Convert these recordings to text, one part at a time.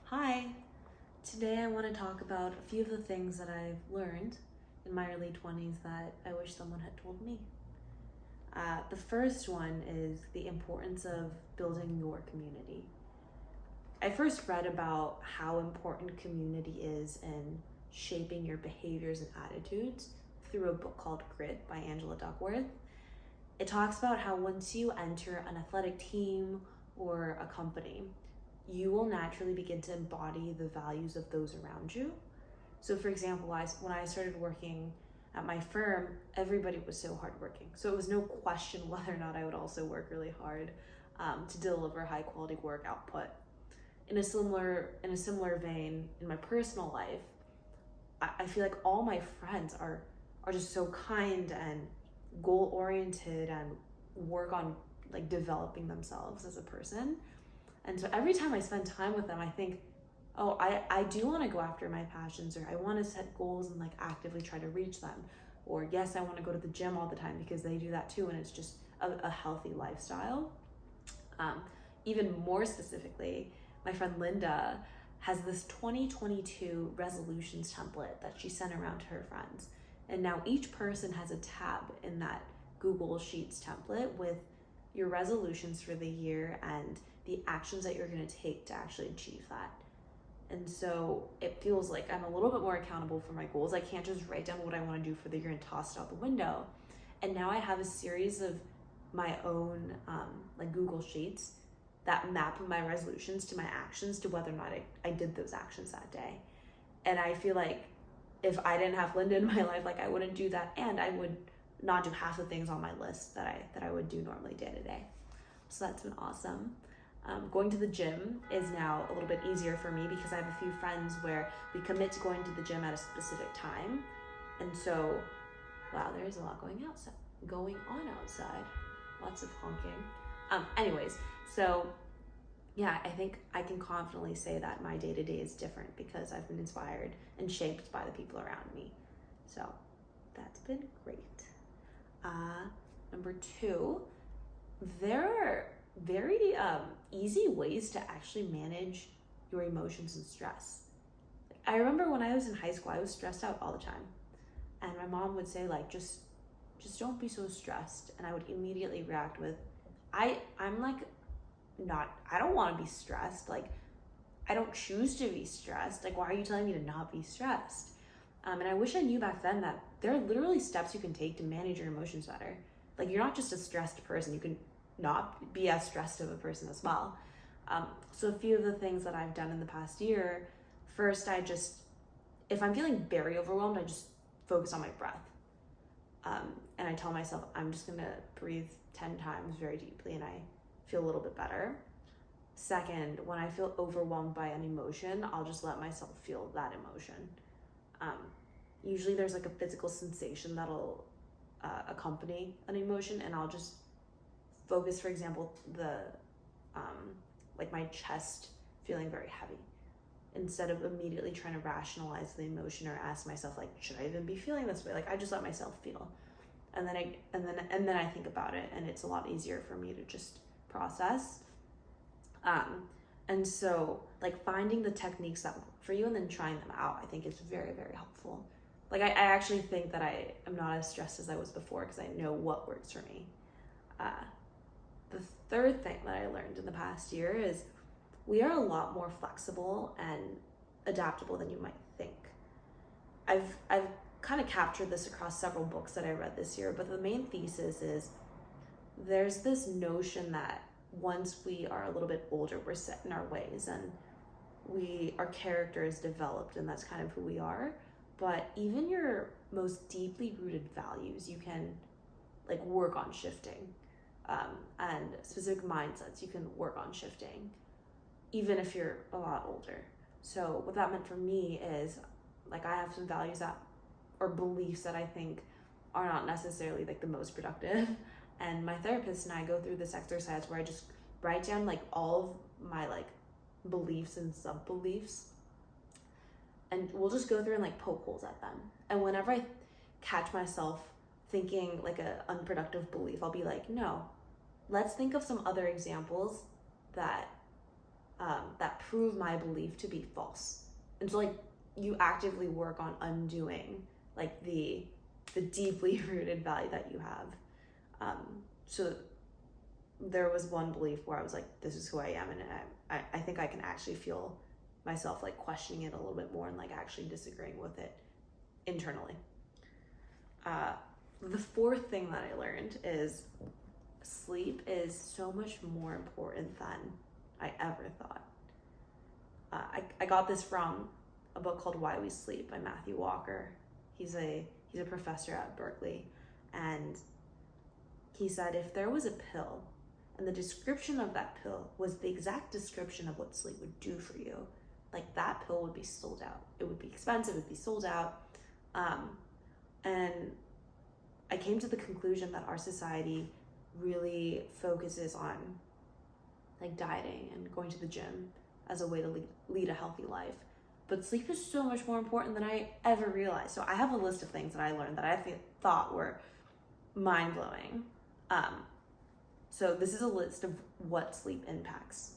Hi, today I want to talk about a few of the things that I've learned in my early 20s that I wish someone had told me. The first one is the importance of building your community. I first read about how important community is in shaping your behaviors and attitudes through a book called Grit by Angela Duckworth. It talks about how once you enter an athletic team or a company, you will naturally begin to embody the values of those around you. So for example, when I started working at my firm, everybody was so hardworking. So it was no question whether or not I would also work really hard to deliver high quality work output. In a similar vein, in my personal life, I feel like all my friends are just so kind and goal oriented and work on like developing themselves as a person. And so every time I spend time with them, I think, oh, I do want to go after my passions, or I want to set goals and like actively try to reach them. Or yes, I want to go to the gym all the time because they do that too, and it's just a healthy lifestyle. Even more specifically, my friend Linda has this 2022 resolutions template that she sent around to her friends. And now each person has a tab in that Google Sheets template with your resolutions for the year and the actions that you're going to take to actually achieve that. And so it feels like I'm a little bit more accountable for my goals. I can't just write down what I want to do for the year and toss it out the window. And now I have a series of my own like Google Sheets that map my resolutions to my actions to whether or not I did those actions that day. And I feel like if I didn't have Linda in my life, like I wouldn't do that, and I would not do half the things on my list that I would do normally day to day. So that's been awesome. Going to the gym is now a little bit easier for me because I have a few friends where we commit to going to the gym at a specific time. And so, wow, there's a lot going on outside. Lots of honking. Anyways, so yeah, I think I can confidently say that my day-to-day is different because I've been inspired and shaped by the people around me. So that's been great. Number two, there are very easy ways to actually manage your emotions and stress. I remember when I was in high school, I was stressed out all the time. And my mom would say like, just don't be so stressed. And I would immediately react with, I'm like, I don't want to be stressed. Like, I don't choose to be stressed. Like, why are you telling me to not be stressed? And I wish I knew back then that there are literally steps you can take to manage your emotions better. Like, you're not just a stressed person. You can not be as stressed of a person as well. So a few of the things that I've done in the past year, first, if I'm feeling very overwhelmed, I just focus on my breath. And I tell myself, I'm just gonna breathe 10 times very deeply and I feel a little bit better. Second, when I feel overwhelmed by an emotion, I'll just let myself feel that emotion. Usually there's like a physical sensation that'll accompany an emotion, and I'll just focus, for example, like my chest feeling very heavy, instead of immediately trying to rationalize the emotion or ask myself like, should I even be feeling this way? Like, I just let myself feel, and then I think about it, and it's a lot easier for me to just process. And so like finding the techniques that work for you and then trying them out, I think is very, very helpful. Like I actually think that I am not as stressed as I was before because I know what works for me. The third thing that I learned in the past year is we are a lot more flexible and adaptable than you might think. I've kind of captured this across several books that I read this year, but the main thesis is there's this notion that once we are a little bit older, we're set in our ways and our character is developed, and that's kind of who we are. But even your most deeply rooted values, you can like work on shifting, and specific mindsets you can work on shifting, even if you're a lot older. So what that meant for me is like I have some values or beliefs that I think are not necessarily like the most productive. And my therapist and I go through this exercise where I just write down like all of my like beliefs and sub-beliefs, and we'll just go through and like poke holes at them. And whenever I catch myself thinking like an unproductive belief, I'll be like, no, let's think of some other examples that that prove my belief to be false. And so like you actively work on undoing like the deeply rooted value that you have. So there was one belief where I was like, this is who I am, and I think I can actually feel myself like questioning it a little bit more and like actually disagreeing with it internally. The fourth thing that I learned is sleep is so much more important than I ever thought. I got this from a book called Why We Sleep by Matthew Walker. He's a professor at Berkeley, and he said if there was a pill and the description of that pill was the exact description of what sleep would do for you, like that pill would be sold out. It would be expensive, it would be sold out. And I came to the conclusion that our society really focuses on like dieting and going to the gym as a way to lead a healthy life. But sleep is so much more important than I ever realized. So I have a list of things that I learned that I thought were mind-blowing. So this is a list of what sleep impacts.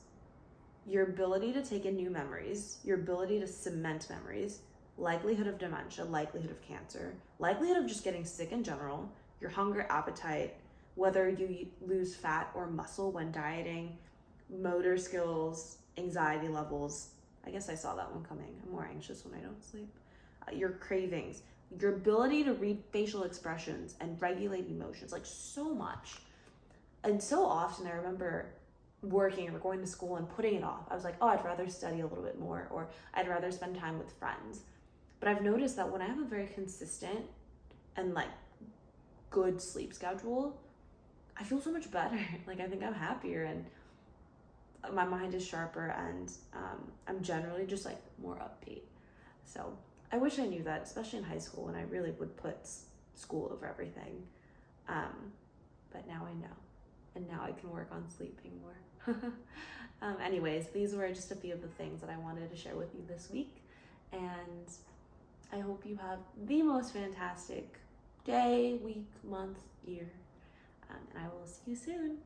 Your ability to take in new memories, your ability to cement memories, likelihood of dementia, likelihood of cancer, likelihood of just getting sick in general, your hunger, appetite, whether you lose fat or muscle when dieting, motor skills, anxiety levels. I guess I saw that one coming. I'm more anxious when I don't sleep. Your cravings, your ability to read facial expressions and regulate emotions, like so much. And so often I remember working or going to school and putting it off. I was like, oh, I'd rather study a little bit more, or I'd rather spend time with friends. But I've noticed that when I have a very consistent and like good sleep schedule, I feel so much better. Like I think I'm happier and my mind is sharper, and I'm generally just like more upbeat. So I wish I knew that, especially in high school when I really would put school over everything. But now I know, and now I can work on sleeping more. Anyways, these were just a few of the things that I wanted to share with you this week, and I hope you have the most fantastic day, week, month, year, and I will see you soon.